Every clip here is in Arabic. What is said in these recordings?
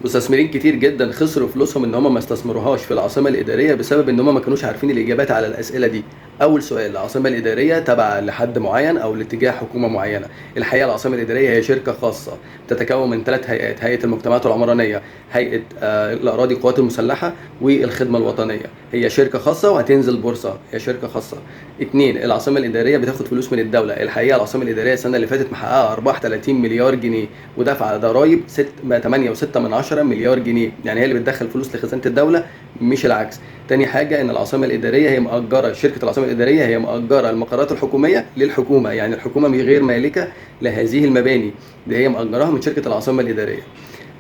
مستثمرين كتير جدا خسروا فلوسهم ان هم ما استثمروهاش في العاصمه الاداريه بسبب ان هم ما كانوش عارفين الاجابات على الاسئله دي. اول سؤال: العاصمه الاداريه تابعه لحد معين او لاتجاه حكومه معينه؟ الحقيقه العاصمه الاداريه هي شركه خاصه تتكون من 3 هيئات: هيئه المجتمعات العمرانيه، هيئه الاراضي القوات المسلحه، والخدمه الوطنيه. هي شركه خاصه وهتنزل بورصه، هي شركه خاصه. اتنين: العاصمه الاداريه بتاخد فلوس من الدوله. الحقيقه العاصمه الاداريه السنه اللي فاتت محققه ارباح 30 مليار جنيه ودافعه ضرائب 8.6 مليار جنيه، يعني هي اللي بتدخل فلوس لخزانه الدوله مش العكس. تاني حاجه ان العاصمه الاداريه هي مؤجره، شركه العاصمه الاداريه هي مؤجره المقرات الحكوميه للحكومه، يعني الحكومه غير مالكه لهذه المباني، دي هي مؤجراها من شركه العاصمه الاداريه.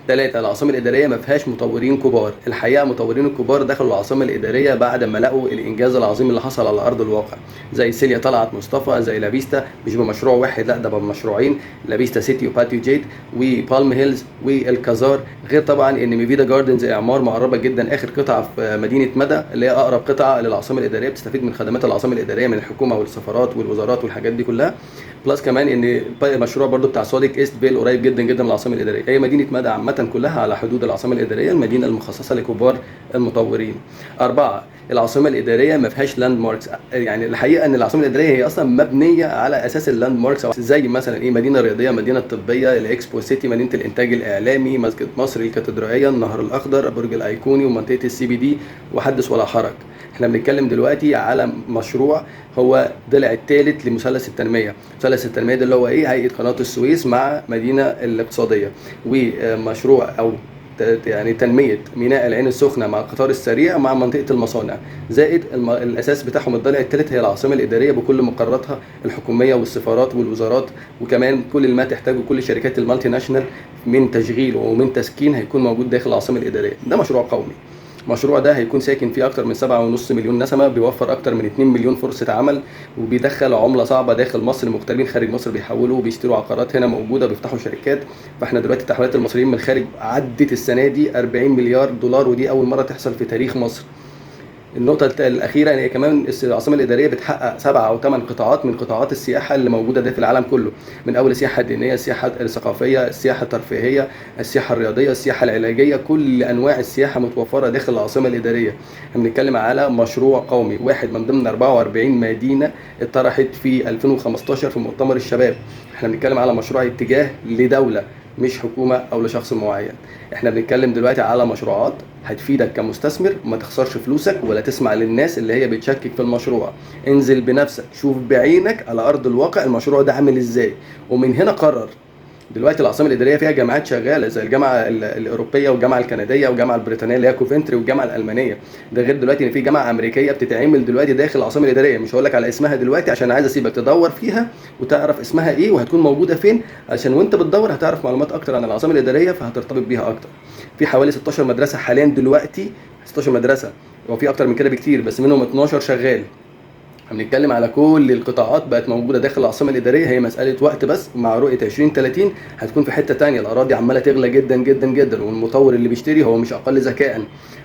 ثلاثة: العاصمة الإدارية ما فيهاش مطورين كبار. الحقيقة مطورين الكبار دخلوا العاصمة الإدارية بعد ما لقوا الإنجاز العظيم اللي حصل على أرض الواقع، زي سيليا طلعت مصطفى، زي لافيستا، مش بمشروع واحد، لا ده بمشروعين: لافيستا سيتي وباتيو جيت وبالم هيلز والكازار. غير طبعا ان ميفيدا جاردنز اعمار مقربه جدا، اخر قطعه في مدينه مدى اللي هي اقرب قطعه للعاصمه الاداريه، بتستفيد من خدمات العاصمه الاداريه من الحكومه والسفارات والوزارات والحاجات دي كلها. بلس كمان ان المشروع برضو بتاع سوديك ايست فيل قريب جدا جدا من العاصمه الاداريه. هي مدينه مدى عامه كلها على حدود العاصمه الاداريه، المدينه المخصصه لكبار المطورين. أربعة: العاصمه الاداريه ما فيهاش لاند ماركس. يعني الحقيقه ان العاصمه الاداريه هي اصلا مبنيه على اساس اللاند ماركس، زي مثلا ايه: مدينه رياضيه، مدينه طبيه، الاكسبو سيتي، مدينه الانتاج الاعلامي، مسجد مصر، الكاتدرائيه، النهر الاخضر، برج الايقوني، ومنطقه السي بي دي، وحدث ولا حرج. احنا بنتكلم دلوقتي على مشروع هو ضلع الثالث لمثلث التنميه. مثلث التنميه ده اللي هو ايه: هيئه قناه السويس مع مدينه الاقتصاديه، ومشروع او يعني تنميه ميناء العين السخنه مع القطار السريع مع منطقه المصانع، زائد الاساس بتاعهم الضلع الثالث هي العاصمه الاداريه بكل مقراتها الحكوميه والسفارات والوزارات، وكمان كل ما تحتاجه كل شركات المالتي ناشونال من تشغيل ومن تسكين هيكون موجود داخل العاصمه الاداريه. ده مشروع قومي. المشروع ده هيكون ساكن فيه اكتر من 7.5 مليون نسمه، بيوفر اكتر من 2 مليون فرصه عمل، وبيدخل عمله صعبه داخل مصر، مغتربين خارج مصر بيحولوا وبيشتروا عقارات هنا موجوده، بيفتحوا شركات. فاحنا دلوقتي تحويلات المصريين من الخارج عدت السنه دي 40 مليار دولار، ودي اول مره تحصل في تاريخ مصر. النقطة الأخيرة إن هي كمان العاصمة الإدارية بتحقق 7 أو 8 قطاعات من قطاعات السياحة اللي موجودة ده في العالم كله، من أول السياحة الدينية، السياحة الثقافية، السياحة الترفيهية، السياحة الرياضية، السياحة العلاجية، كل أنواع السياحة متوفرة داخل العاصمة الإدارية. احنا بنتكلم على مشروع قومي، واحد من ضمن 44 مدينة اتطرحت في 2015 في مؤتمر الشباب. احنا بنتكلم على مشروع اتجاه لدولة مش حكومة أو لشخص معين. احنا بنتكلم دلوقتي على مشروعات هتفيدك كمستثمر، ما تخسرش فلوسك ولا تسمع للناس اللي هي بتشكك في المشروع. انزل بنفسك، شوف بعينك على أرض الواقع المشروع ده عامل ازاي، ومن هنا قرر. دلوقتي العاصمه الاداريه فيها جامعات شغاله زي الجامعه الاوروبيه والجامعه الكنديه والجامعه البريطانيه اللي هي كوفنتري والجامعه الالمانيه. ده غير دلوقتي ان في جامعه امريكيه بتتعمل دلوقتي داخل العاصمه الاداريه، مش هقول لك على اسمها دلوقتي عشان عايز اسيبك تدور فيها وتعرف اسمها ايه وهتكون موجوده فين، عشان وانت بتدور هتعرف معلومات اكتر عن العاصمه الاداريه فهترتبط بيها اكتر. في حوالي 16 مدرسه حاليا دلوقتي، 16 مدرسه، وفي اكتر من كده بكتير بس منهم 12 شغال. هنتكلم على كل القطاعات بقت موجوده داخل العاصمه الاداريه، هي مساله وقت بس، مع رؤيه 2030 هتكون في حته تانية. الاراضي عماله تغلى جدا جدا جدا، والمطور اللي بيشتري هو مش اقل ذكاء،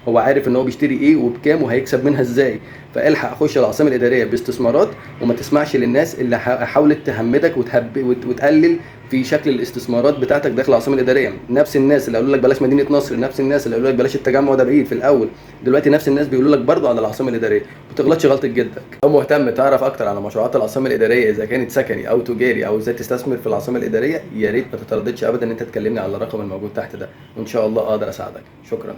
هو عارف ان هو بيشتري ايه وبكام وهيكسب منها ازاي. فالحق خش العاصمه الاداريه باستثمارات، وما تسمعش للناس اللي حاولت تهمدك وتقلل في شكل الاستثمارات بتاعتك داخل العاصمه الاداريه. نفس الناس اللي قالوا لك بلاش مدينه نصر، نفس الناس اللي قالوا لك بلاش التجمع ده بعيد في الاول، دلوقتي نفس الناس بيقولوا لك برضه على العاصمه الاداريه. ما تغلطش غلطه جدك. لو مهتم تعرف اكتر على مشروعات العاصمه الاداريه اذا كانت سكني او تجاري او ازاي تستثمر في العاصمه الاداريه، يا ريت ما تترددش ابدا ان انت تكلمني على الرقم الموجود تحت ده، وان شاء الله اقدر اساعدك. شكرا.